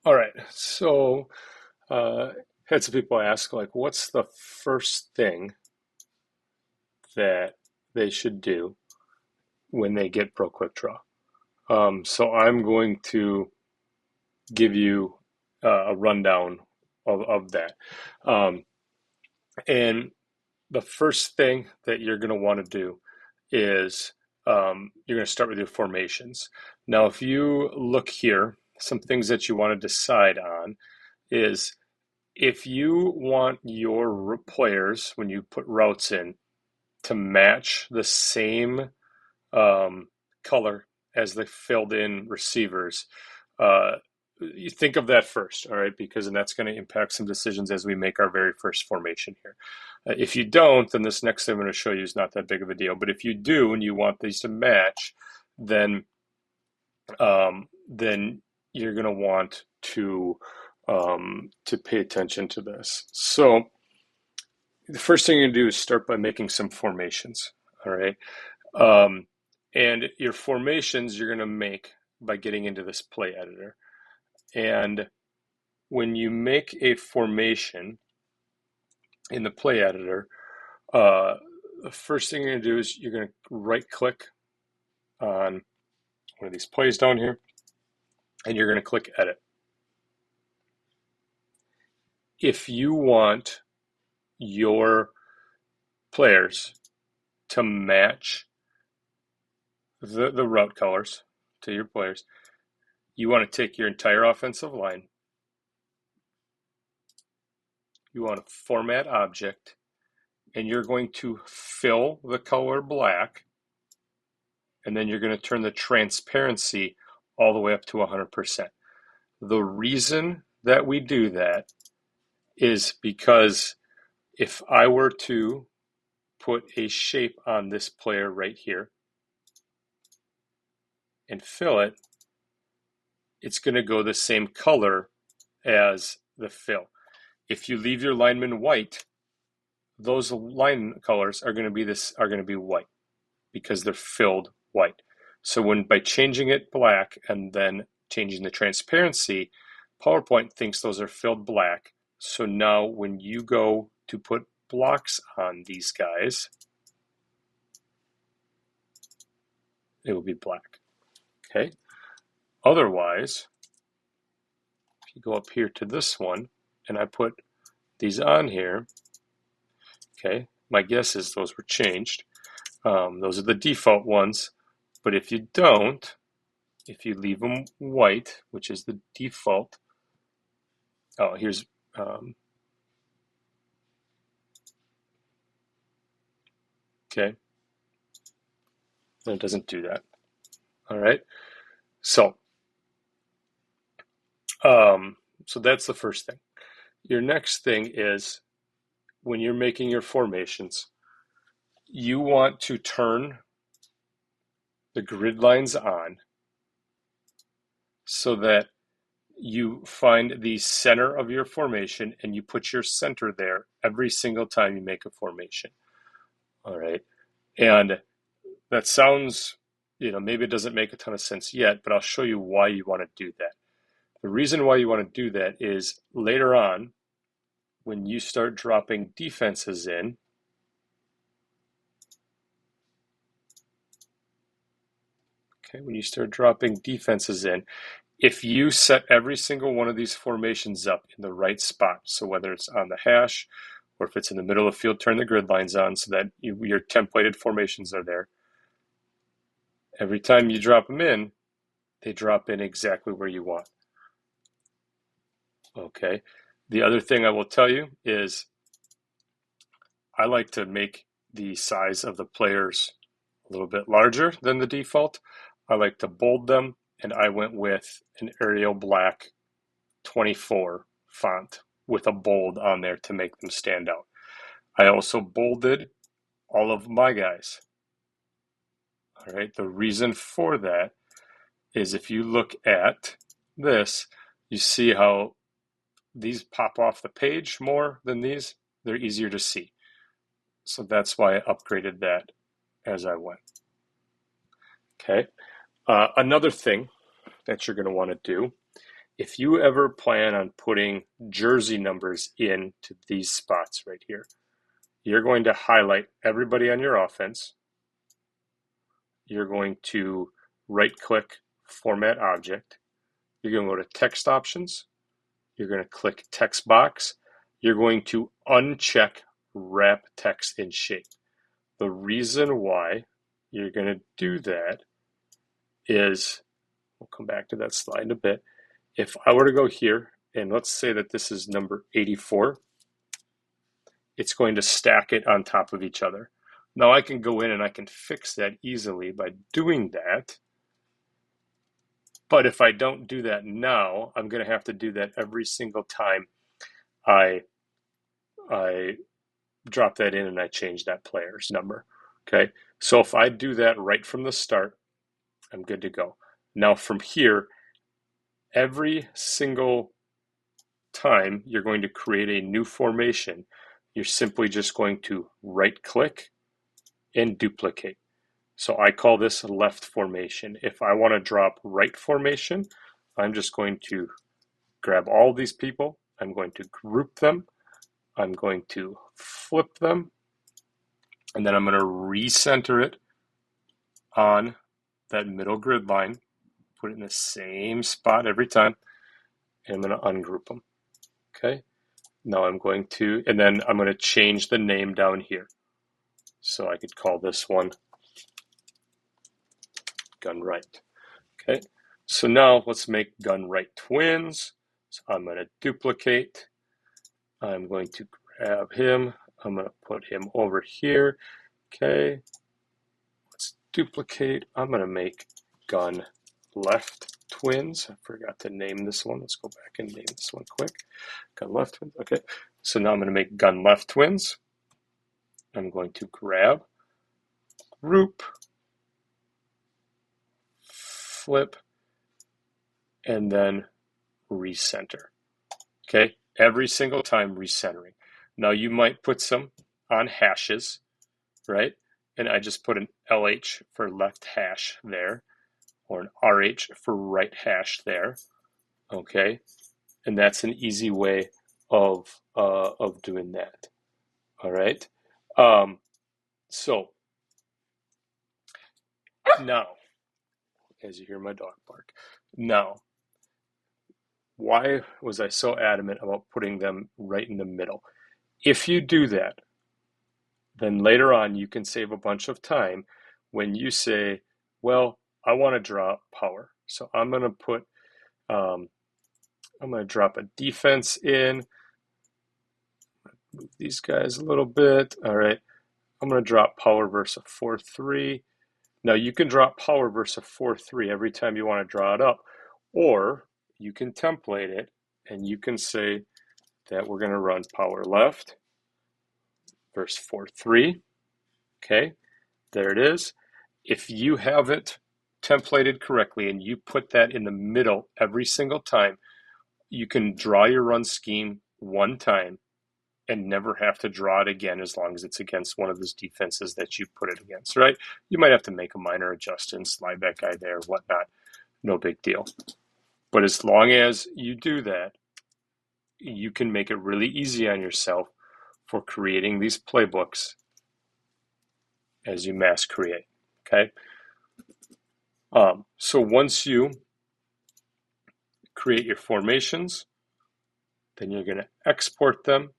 All right. So, had some people ask, like, what's the first thing that they should do when they get Pro Quick Draw? So I'm going to give you a rundown of that. Um, and the first thing that you're going to want to do is you're going to start with your formations. Now, if you look here, some things that you want to decide on is if you want your players, when you put routes in, to match the same color as the filled in receivers, uh, you think of that first, all right? Because and that's going to impact some decisions as we make our very first formation here. If you don't, then this next thing I'm going to show you is not that big of a deal. But if you do and you want these to match, then then you're going to want to pay attention to this. So the first thing you're going to do is start by making some formations. All right. Um, and your formations you're going to make by getting into this play editor. And when you make a formation in the play editor, the first thing you're going to do is you're going to right click on one of these plays down here and you're going to click edit. If you want your players to match the route colors to your players, you want to take your entire offensive line, you want to format object, and you're going to fill the color black, and then you're going to turn the transparency all the way up to 100%. The reason that we do that is because if I were to put a shape on this player right here and fill it, it's going to go the same color as the fill. If you leave your lineman white, those line colors are going to be white because they're filled white. So when by changing it black and then changing the transparency, PowerPoint thinks those are filled black. So now when you go to put blocks on these guys, it will be black. Okay. Otherwise, if you go up here to this one and I put these on here, okay, my guess is those were changed. Those are the default ones. But if you don't, if you leave them white, which is the default, oh, here's, okay, it doesn't do that. All right, so, so that's the first thing. Your next thing is when you're making your formations, you want to turn the grid lines on so that you find the center of your formation and you put your center there every single time you make a formation. All right. And that sounds, maybe it doesn't make a ton of sense yet, but I'll show you why you want to do that. The reason why you want to do that is later on, when you start dropping defenses in, okay, when you start dropping defenses in, if you set every single one of these formations up in the right spot, so whether it's on the hash or if it's in the middle of the field, turn the grid lines on so that your templated formations are there. Every time you drop them in, they drop in exactly where you want. Okay. The other thing I will tell you is I like to make the size of the players a little bit larger than the default. I like to bold them, and I went with an Arial Black 24 font with a bold on there to make them stand out. I also bolded all of my guys. All right. The reason for that is if you look at this, you see how these pop off the page more than these. They're easier to see. So that's why I upgraded that as I went. Okay. Another thing that you're going to want to do if you ever plan on putting jersey numbers into these spots right here, you're going to highlight everybody on your offense. You're going to right-click Format Object. You're going to go to Text Options. You're going to click Text Box. You're going to uncheck Wrap Text in Shape. The reason why you're going to do that is, we'll come back to that slide in a bit. If I were to go here, and let's say that this is number 84, it's going to stack it on top of each other. Now I can go in and I can fix that easily by doing that. But if I don't do that now, I'm going to have to do that every single time I drop that in and I change that player's number. Okay, so if I do that right from the start, I'm good to go. Now from here, every single time you're going to create a new formation, you're simply just going to right click and duplicate. So I call this left formation. If I want to drop right formation, I'm just going to grab all these people. I'm going to group them. I'm going to flip them. And then I'm going to recenter it on that middle grid line. Put it in the same spot every time. And I'm going to ungroup them. Okay. Now I'm going to, and then I'm going to change the name down here. So I could call this one Gun Right. Okay, so now let's make Gun Right twins. So I'm going to duplicate. I'm going to grab him. I'm going to put him over here. Okay, let's duplicate. I'm going to make Gun Left twins. I forgot to name this one. Let's go back and name this one quick. Gun Left twins. Okay, so now I'm going to make Gun Left twins. I'm going to grab, group, flip, and then recenter. Okay, every single time recentering. Now you might put some on hashes, right? And I just put an LH for left hash there, or an RH for right hash there. Okay, and that's an easy way of doing that. All right. So now, as you hear my dog bark, now, why was I so adamant about putting them right in the middle? If you do that, then later on you can save a bunch of time when you say, well, I want to drop power. So I'm going to put, I'm going to drop a defense in, move these guys a little bit. All right. I'm going to drop power versus a 4-3. Now you can drop power versus a 4-3 every time you want to draw it up, or you can template it and you can say that we're going to run power left versus 4-3. Okay, there it is. If you have it templated correctly and you put that in the middle every single time, you can draw your run scheme one time and never have to draw it again as long as it's against one of those defenses that you put it against, right? You might have to make a minor adjustment, slide that guy there, whatnot. No big deal. But as long as you do that, you can make it really easy on yourself for creating these playbooks as you mass create, okay? So once you create your formations, then you're going to export them,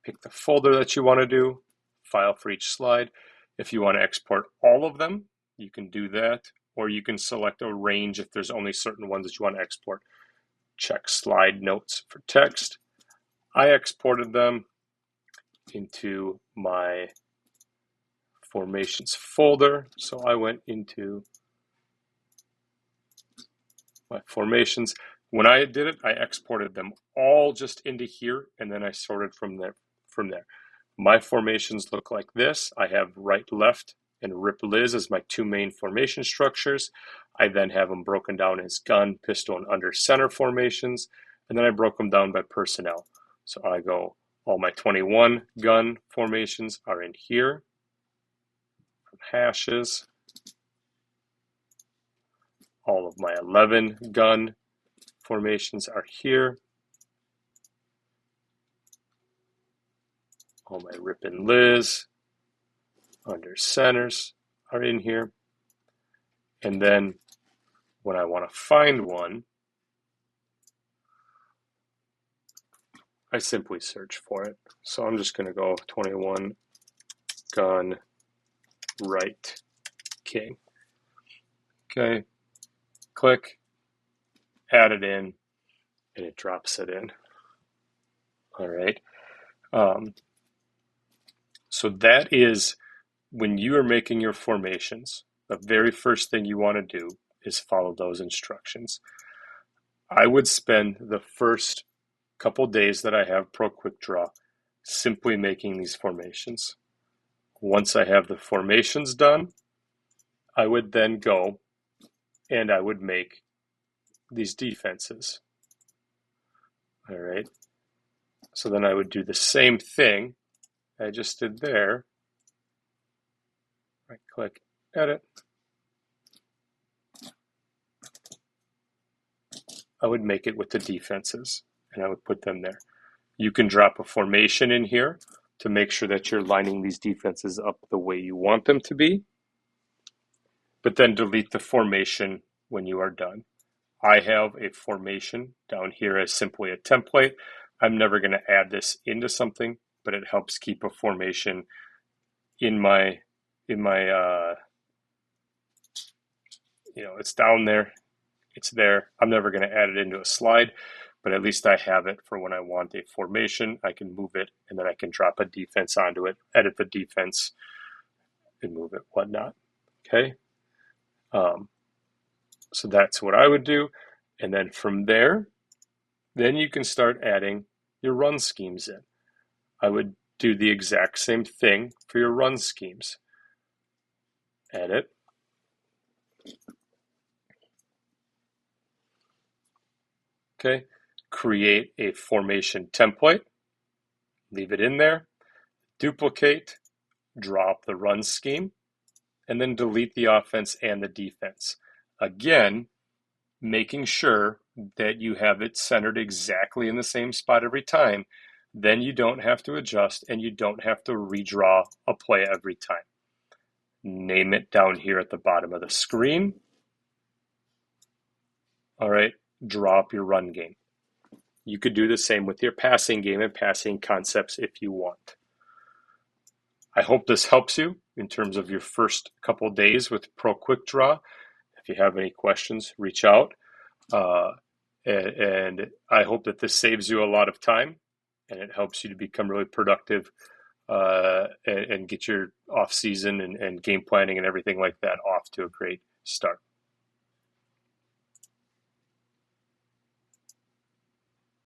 pick the folder that you want to do, file for each slide. If you want to export all of them, you can do that, or you can select a range if there's only certain ones that you want to export. Check slide notes for text. I exported them into my formations folder. So I went into my formations. When I did it, I exported them all just into here, and then I sorted from there. My formations look like this. I have right, left, and rip Liz as my two main formation structures. I then have them broken down as gun, pistol, and under center formations, and then I broke them down by personnel. So I go, all my 21 gun formations are in here, from hashes. All of my 11 gun formations are here. All my Rip and Liz under centers are in here. And then when I want to find one, I simply search for it. So I'm just going to go 21 gun right king. Okay, click, add it in, and it drops it in. All right. So that is when you are making your formations, the very first thing you want to do is follow those instructions. I would spend the first couple days that I have Pro Quick Draw simply making these formations. Once I have the formations done, I would then go and I would make these defenses. All right. So then I would do the same thing I just did there. Right click, edit. I would make it with the defenses and I would put them there. You can drop a formation in here to make sure that you're lining these defenses up the way you want them to be, but then delete the formation when you are done. I have a formation down here as simply a template. I'm never going to add this into something, but it helps keep a formation in my it's down there. It's there. I'm never going to add it into a slide, but at least I have it for when I want a formation. I can move it and then I can drop a defense onto it, edit the defense, and move it, whatnot. Okay. So that's what I would do. And then from there, then you can start adding your run schemes in. I would do the exact same thing for your run schemes. Edit. Okay. Create a formation template. Leave it in there. Duplicate. Drop the run scheme. And then delete the offense and the defense. Again, making sure that you have it centered exactly in the same spot every time. Then you don't have to adjust and you don't have to redraw a play every time. Name it down here at the bottom of the screen. All right, draw up your run game. You could do the same with your passing game and passing concepts if you want. I hope this helps you in terms of your first couple days with Pro Quick Draw. If you have any questions, reach out. And I hope that this saves you a lot of time and it helps you to become really productive and get your off season and game planning and everything like that off to a great start.